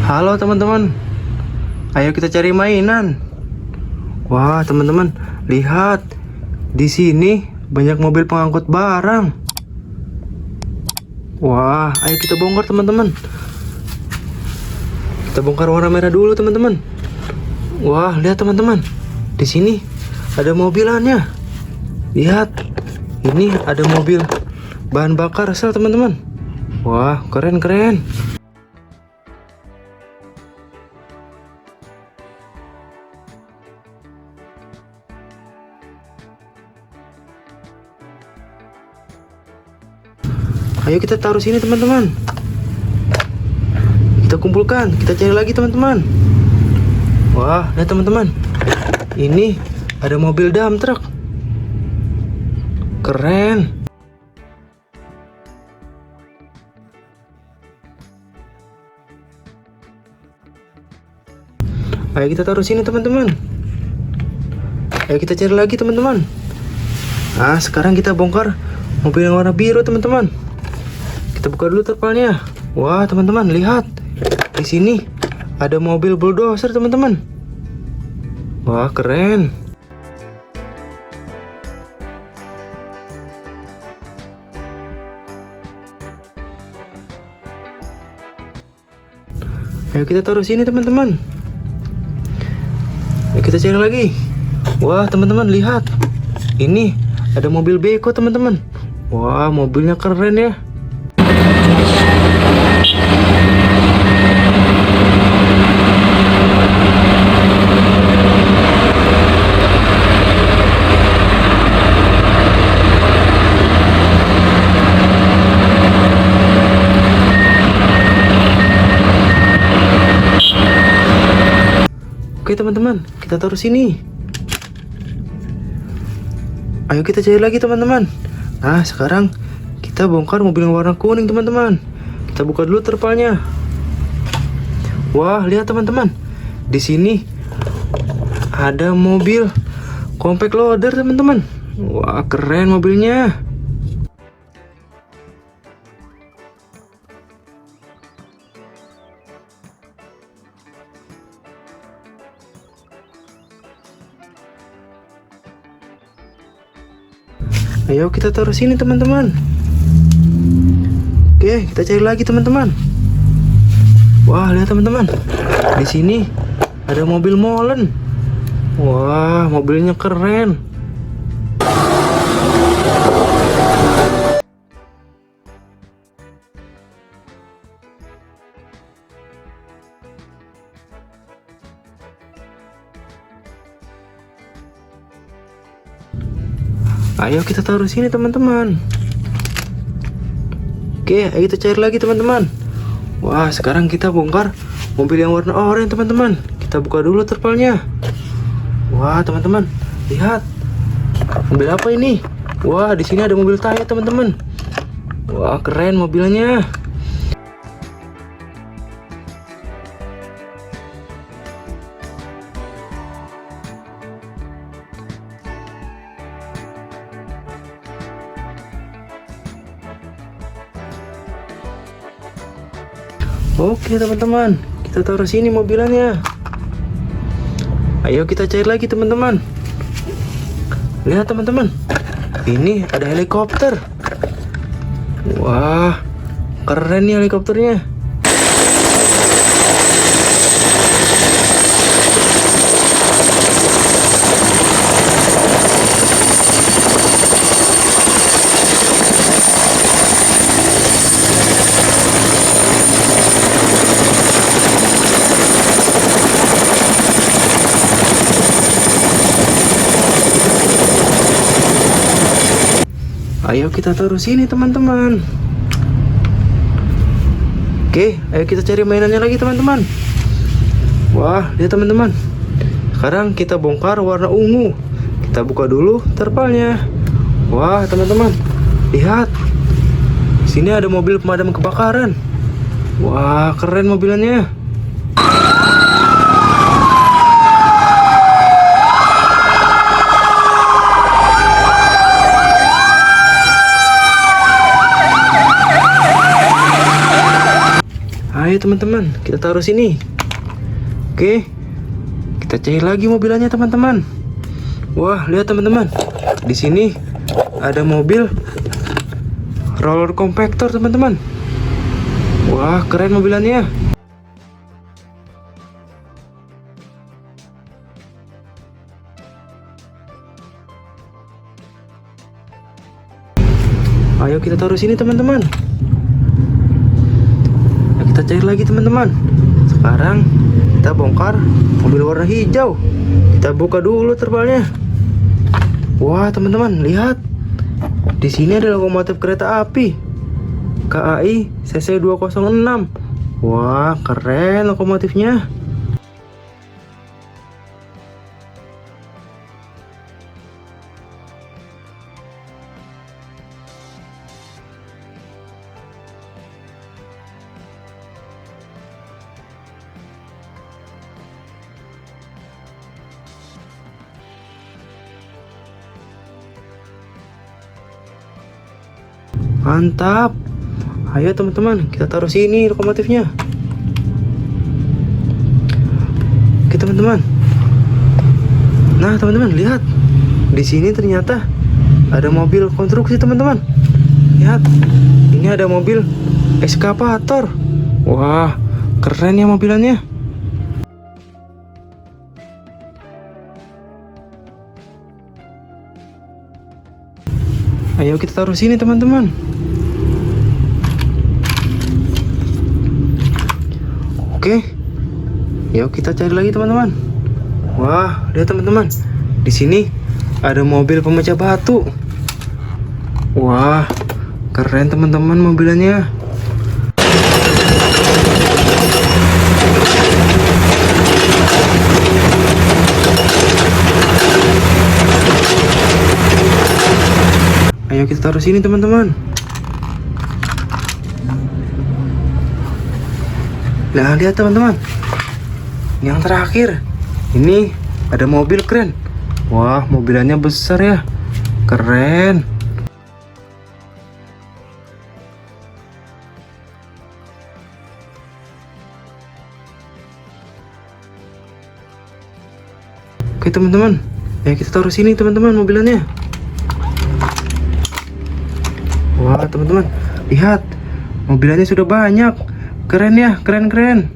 Halo teman-teman, ayo kita cari mainan. Wah teman-teman, lihat di sini banyak mobil pengangkut barang. Wah, ayo kita bongkar teman-teman. Kita bongkar warna merah dulu teman-teman. Wah, lihat teman-teman, di sini ada mobilannya. Lihat, ini ada mobil bahan bakar sel teman-teman. Wah, keren-keren. Ayo kita taruh sini teman-teman. Kita kumpulkan, kita cari lagi teman-teman. Wah, lihat teman-teman. Ini ada mobil dump truck. Keren. Ayo kita taruh sini teman-teman. Ayo kita cari lagi teman-teman. Nah, sekarang kita bongkar mobil yang warna biru teman-teman. Kita buka dulu terpalnya. Wah teman-teman, lihat di sini ada mobil bulldozer teman-teman. Wah keren. Ayo kita taruh sini teman-teman. Ayo kita cari lagi. Wah teman-teman, lihat ini ada mobil beko teman-teman. Wah mobilnya keren ya. Oke teman-teman, kita taruh sini. Ayo kita cari lagi teman-teman. Nah sekarang kita bongkar mobil yang warna kuning teman-teman. Kita buka dulu terpalnya. Wah lihat teman-teman, di sini ada mobil compact loader teman-teman. Wah keren mobilnya. Ayo kita taruh sini teman-teman. Oke, kita cari lagi teman-teman. Wah, lihat teman-teman. Di sini ada mobil molen. Wah, mobilnya keren. Ayo kita taruh sini teman-teman. Oke, ayo kita cari lagi teman-teman. Wah, sekarang kita bongkar mobil yang warna oranye teman-teman. Kita buka dulu terpalnya. Wah, teman-teman, lihat. Mobil apa ini? Wah, di sini ada mobil Taya teman-teman. Wah, keren mobilnya. Oke teman-teman, kita taruh sini mobilannya. Ayo kita cari lagi teman-teman. Lihat teman-teman, ini ada helikopter. Wah, keren nih helikopternya. Ayo kita taruh sini teman-teman. Oke, ayo kita cari mainannya lagi teman-teman. Wah, lihat teman-teman. Sekarang kita bongkar warna ungu. Kita buka dulu terpalnya. Wah, teman-teman, lihat. Sini ada mobil pemadam kebakaran. Wah, keren mobilannya. Ayo teman-teman, kita taruh sini. Oke, kita cair lagi mobilannya teman-teman. Wah, lihat teman-teman. Di sini ada mobil roller compactor teman-teman. Wah, keren mobilannya. Ayo kita taruh sini teman-teman. Nah, kita cair lagi teman-teman. Sekarang kita bongkar mobil warna hijau. Kita buka dulu terpalnya. Wah teman-teman, lihat. Di sini ada lokomotif kereta api KAI CC 206. Wah, keren lokomotifnya. Mantap. Ayo teman-teman, kita taruh sini lokomotifnya. Oke teman-teman. Nah teman-teman, lihat. Di sini ternyata ada mobil konstruksi teman-teman. Lihat. Ini ada mobil ekskavator. Wah, keren ya mobilannya. Ayo kita taruh sini teman-teman. Oke, yuk kita cari lagi teman-teman. Wah, lihat teman-teman. Di sini ada mobil pemecah batu. Wah, keren teman-teman mobilannya. Ayo kita taruh sini teman-teman. Nah, lihat teman-teman. Yang terakhir, ini ada mobil keren. Wah, mobilannya besar ya. Keren. Oke teman-teman, ya kita taruh sini teman-teman mobilannya. Wah teman-teman, lihat mobilannya sudah banyak. Keren ya, keren-keren.